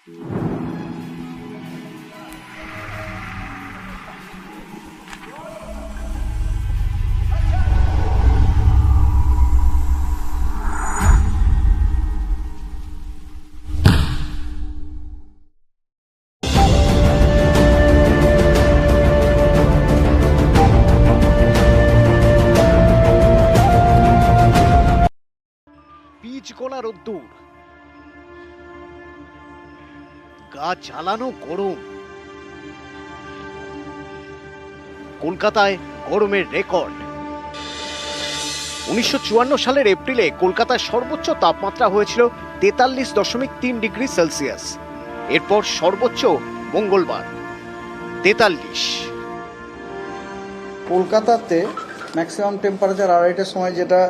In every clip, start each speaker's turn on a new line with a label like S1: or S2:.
S1: গোলা রোদ্দুর, গা জ্বালানো গরম। কলকাতায় গরমের রেকর্ড। 1954 সালের এপ্রিলে কলকাতার সর্বোচ্চ তাপমাত্রা হয়েছিল 43.3 ডিগ্রি সেলসিয়াস। এরপর সর্বোচ্চ মঙ্গলবার 43।
S2: কলকাতাতে ম্যাক্সিমাম টেম্পারেচার আড়াইটার সময় যেটা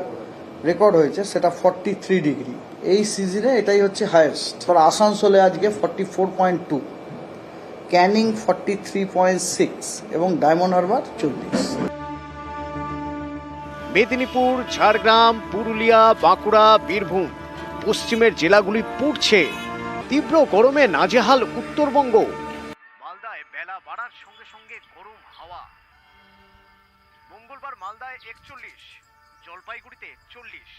S2: রেকর্ড হয়েছে সেটা 43 ডিগ্রি। এই সিজনে এটাই হচ্ছে হায়েস্ট। আসানসোলে আজকে 44.2, ক্যানিং 43.6 এবং ডায়মন্ড হারবার 40।
S1: মেদিনীপুর, ঝাড়গ্রাম, পুরুলিয়া, বাঁকুড়া, বীরভূম পশ্চিমের জেলাগুলি পুড়ছে। তীব্র গরমে নাজেহাল উত্তরবঙ্গ। মালদায় বেলা বাড়ার সঙ্গে সঙ্গে গরম হাওয়া। মঙ্গলবার মালদায় 41, জলপাইগুড়িতে 40।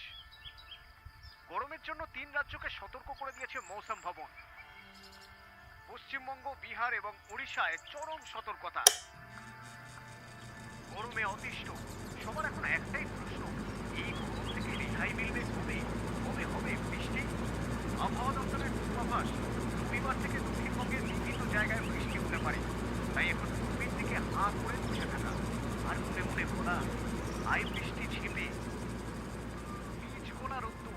S1: গরমের জন্য 3 রাজ্যকে সতর্ক করে দিয়েছে মৌসুম ভবন। পশ্চিমবঙ্গ, বিহার এবং ওড়িশায় চরম সতর্কতা। গরমে অতিষ্ঠ সবার এখন একটাই প্রশ্ন, এই গরম থেকে রেহাই মিলবে কবে? কবে হবে বৃষ্টি? আবহাওয়া দপ্তরের পূর্বাভাস, রবিবার থেকে দক্ষিণবঙ্গের বিভিন্ন জায়গায় বৃষ্টি হতে পারে। তাই এখন রবির দিকে হাঁ করে বসে থাকা আর মনে মনে বলা, আই বৃষ্টি ঝেপে বীজ গোলা রোদ্দুর।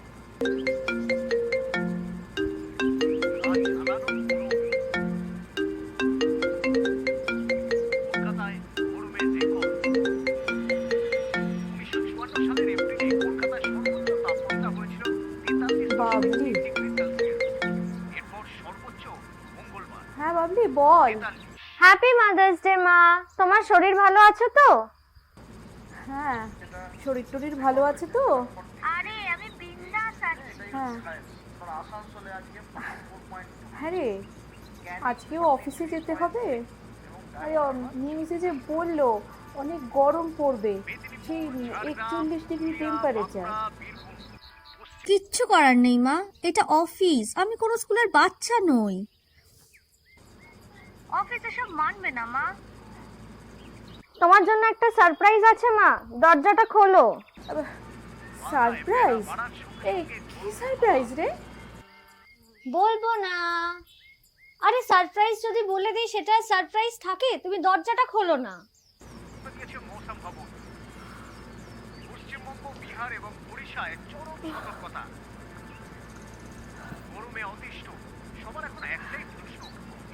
S3: হ্যাঁ বাবলি বল।
S4: হ্যাপি মাদার্স ডে মা। তোমার শরীর ভালো আছে তো?
S3: হ্যাঁ শরীর টরীর ভালো আছে তো?
S4: আরে আমি বিন্দাস আছি।
S3: হ্যাঁ হ্যাঁ রে, আজকেও অফিসে যেতে হবে। আরে নিউজে যে বললো অনেক গরম পড়বে, সেই 41 ডিগ্রি টেম্পারেচার।
S5: কিচ্ছু করার নেই মা, এটা অফিস, আমি কোনো স্কুলের বাচ্চা নই।
S4: অফিসে সব মানবে না মা। তোমার জন্য একটা সারপ্রাইজ আছে মা, দরজাটা খোলো।
S3: সারপ্রাইজ? এই কি সারপ্রাইজ রে?
S5: বলবো না। আরে সারপ্রাইজ যদি বলে দিই সেটা সারপ্রাইজ থাকে? তুমি দরজাটা খোলো না।
S1: মৌসুম ভবন। পশ্চিমবঙ্গ, বিহার এবং ওড়িশায় চরম সতর্কতা। গরমে অতিষ্ঠ সবার এখন একটাই প্রশ্ন,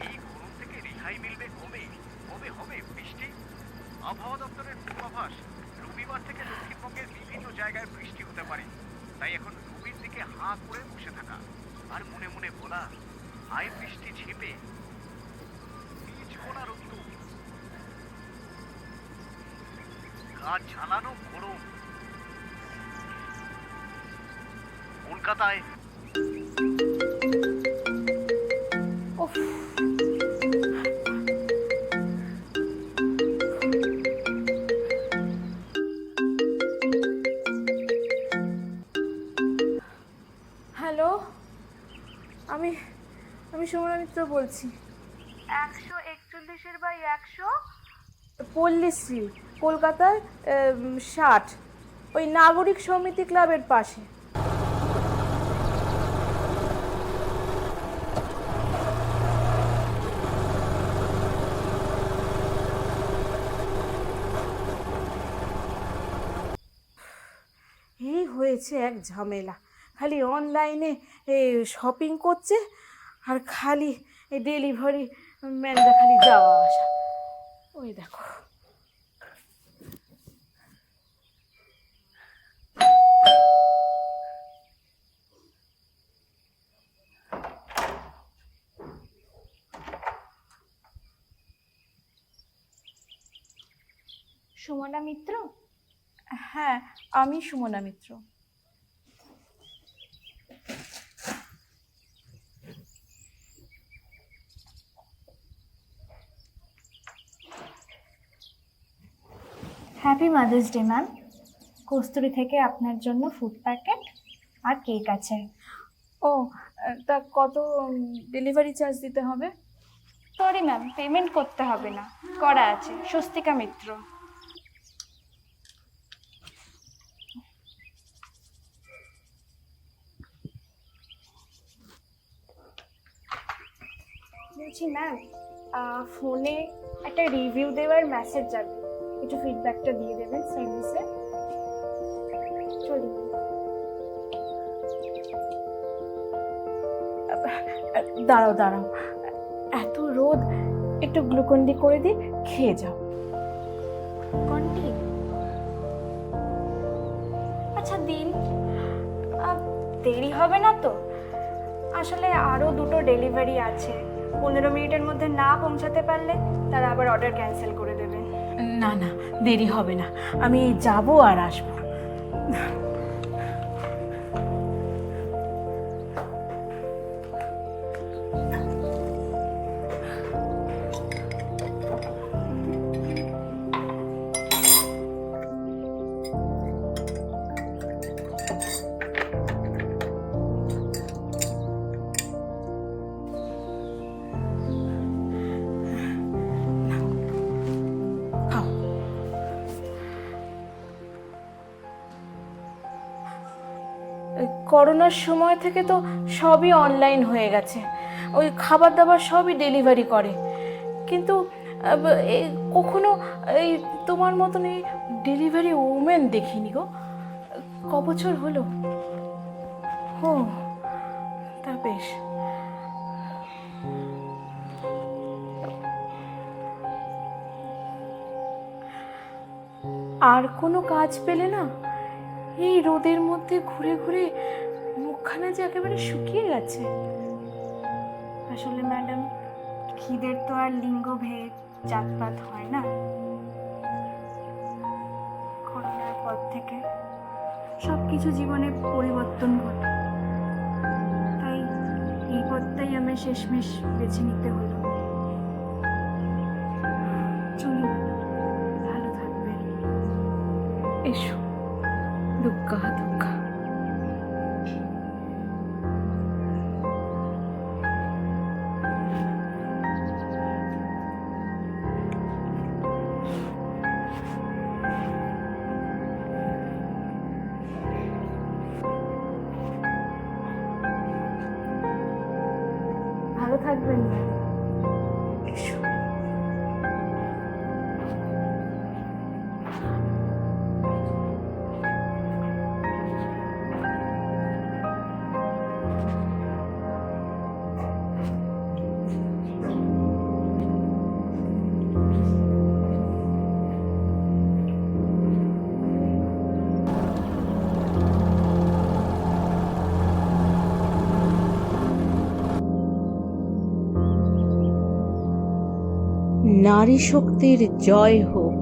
S1: এই গরম থেকে রেহাই মিলবে কবে? কবে হবে বৃষ্টি? আবহাওয়া দপ্তরের পূর্বাভাস, রবিবার থেকে দক্ষিণবঙ্গের বিভিন্ন জায়গায় বৃষ্টি হতে পারে। তাই এখন রবির দিকে হাঁ করে বসে থাকা আর মনে মনে বলা, আয় বৃষ্টি ঝেপে বীজ গোলা রোদ্দুর। গা জ্বালানো গরম। কলকাতায়
S3: হ্যালো, আমি সুমনা মিত্র বলছি।
S4: 141/100
S3: পল্লীশ্রী, কলকাতার 60, ওই নাগরিক সমিতি ক্লাবের পাশে। এই হয়েছে এক ঝামেলা, খালি অনলাইনে শপিং করছে আর খালি ডেলিভারি ম্যানরা খালি যাওয়া আসা। ওই দেখো,
S5: সুমনা মিত্র?
S3: হ্যাঁ আমি Sumana Mitra.
S6: Happy Mother's Day ma'am. Kasturi থেকে আপনার জন্য ফুড প্যাকেট আর কেক আছে।
S3: ও, তা কত ডেলিভারি চার্জ দিতে হবে?
S6: সরি ম্যাম, পেমেন্ট করতে হবে না, করা আছে। স্বস্তিকা মিত্র। বলছি ম্যাম, ফোনে একটা রিভিউ দেওয়ার মেসেজ যাবে, একটু ফিডব্যাকটা দিয়ে দেবেন সার্ভিসে। চলুন।
S3: দাঁড়াও দাঁড়াও, এত রোদ, একটু গ্লুকন্ডি করে দিই, খেয়ে যাও।
S6: কন্টি, আচ্ছা দিন। দেরি হবে না তো? আসলে আরও দুটো ডেলিভারি আছে, 15 মিনিটের মধ্যে না পৌঁছাতে পারলে তারা আবার অর্ডার ক্যান্সেল করে দেবে।
S3: না না, দেরি হবে না, আমি যাব আর আসবো। খাও। করোনার সময় থেকে তো সবই অনলাইন হয়ে গেছে, ওই খাবার দাবার সবই ডেলিভারি করে, কিন্তু কখনো এই তোমার মতন এই ডেলিভারি ওমেন দেখিনি গো। ক বছর হলো? ও, তা বেশ। আর কোনো কাজ পেলে না? এই রোদের মধ্যে ঘুরে ঘুরে মুখখানা যে একেবারে শুকিয়ে গেছে।
S6: আসলে ম্যাডাম, খিদের তো আর লিঙ্গ ভেদ জাতপাত হয় না। করোনার পর থেকে সব কিছু জীবনে পরিবর্তন ঘটে, তাই এই পথটাই আমার শেষমেশ বেছে নিতে হলো। চলুন, ভালো থাকবেন।
S3: এসো, দুগ্গা দুগ্গা।
S6: ভালো থাকবেন ম্যাম।
S3: এসো।
S7: নারী শক্তির জয় হোক।